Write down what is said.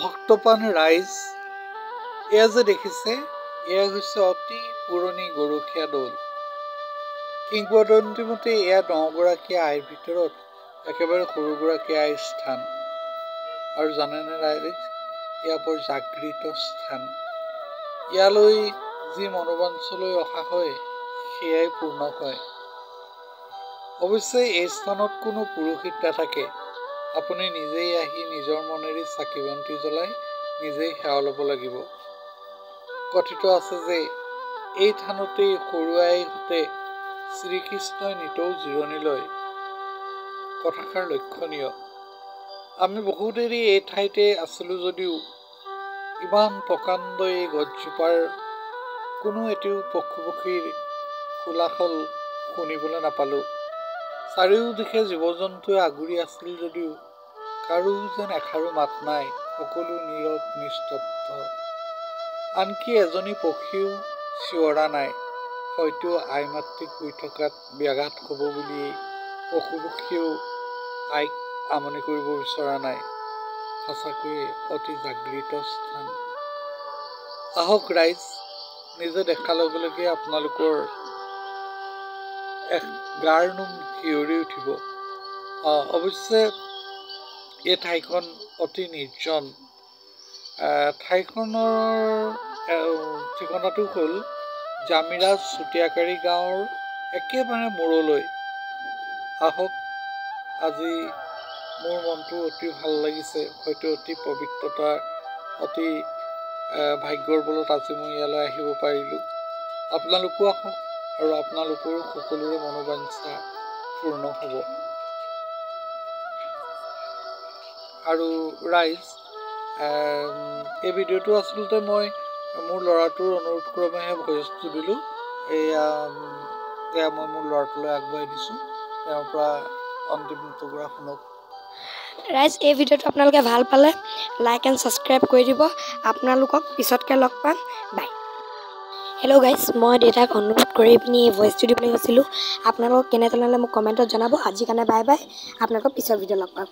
ভক্তপ্ৰাণ ৰাইজ, এয়া যে দেখিছে, এয়া হৈছে অতি পুৰণি গৰখীয়া দৌল। কিংবদন্তি মতে এয়া ৯গৰাকী আইৰ ভিতৰত একেবাৰে সৰুগৰাকী আইৰ স্থান। আৰু জানেনে ৰাইজ, এয়া বৰ জাগৃত স্থান। ইয়ালৈ যি মনোবাঞ্ছলৈ অহা হয়, সেয়াই পূৰ্ণ হয়। অৱশ্যে এই স্থানত কোনো পুৰোহিত নাথাকে। আপুনি নিজেই আহি নিজৰ মনেৰে চাকি বন্তি জ্বলাই নিজেই সেৱা ল'ব লাগিব। কথিত আছে যে এই থানতেই সৰু আইৰ সৈতে শ্ৰীকৃষ্ণই নিতৌ জিৰণি লয়। কথাষাৰ লক্ষণীয়। আমি বহু দেৰি এই ঠাইতে আছিলোঁ যদিও ইমান প্ৰকাণ্ড এই গছজোপাৰ কোনো এটিও পশু পক্ষীৰ কোলাহল শুনিবলৈ নাপালোঁ। চাৰিওদিশে জীৱ জন্তুৱে আগুৰি আছিল যদিও কাৰো যেন এষাৰো মাত নাই, সকলো নীৰৱ নিস্তব্ধ। আনকি এজনী পক্ষীও চিঞৰা নাই। হয়তো আই মাতৃ শুই থকাত ব্যাঘাত হ'ব বুলিয়েই পশু পক্ষীয়েও আইক আমনি কৰিব বিচৰা নাই। সঁচাকৈয়ে অতি জাগৃত স্থান। আহক ৰাইজ, নিজে দেখাৰ লগে লগে আপোনালোকৰ গাৰ নোম শিয়ৰি উঠিব। অৱশ্যে এই ঠাইখন অতি নিৰ্জন। ঠাইখনৰ ঠিকনাটো হ'ল জামিৰাজ চুতীয়াকাৰী গাঁৱৰ একেবাৰে মূৰলৈ। আহক, আজি মোৰ মনটো অতি ভাল লাগিছে। হয়তো অতি পবিত্ৰতা, অতি ভাগ্যৰ বলত আজি মই ইয়ালৈ আহিব পাৰিলোঁ। আপোনালোকো আহক আৰু আপোনালোকৰো সকলোৰে মনোবাঞ্ছা পূৰ্ণ হ'ব। আৰু ৰাইজ, এই ভিডিঅ'টো আচলতে মই মোৰ ল'ৰাটোৰ অনুৰোধ ক্ৰমেহে ভইচটো দিলোঁ। এয়া মই মোৰ ল'ৰাটোলৈ আগবঢ়াই দিছোঁ। তেওঁৰ পৰা অন্তিম ফটোগ্ৰাফ শুনক। ৰাইজ, এই ভিডিঅ'টো আপোনালোকে ভাল পালে লাইক এণ্ড ছাবস্ক্ৰাইব কৰি দিব। আপোনালোকক পিছতকৈ লগ পাম। বাই। হেল্ল' গাইজ, মই দেউতাক অনুৰোধ কৰি পিনি এই ভইচটো দিবলৈ গৈছিলোঁ। আপোনালোকক কেনে তেনেহ'লে মোক কমেণ্টত জনাব। আজিৰ কাৰণে বাই বাই। আপোনালোকক পিছৰ ভিডিঅ' লগ পাম।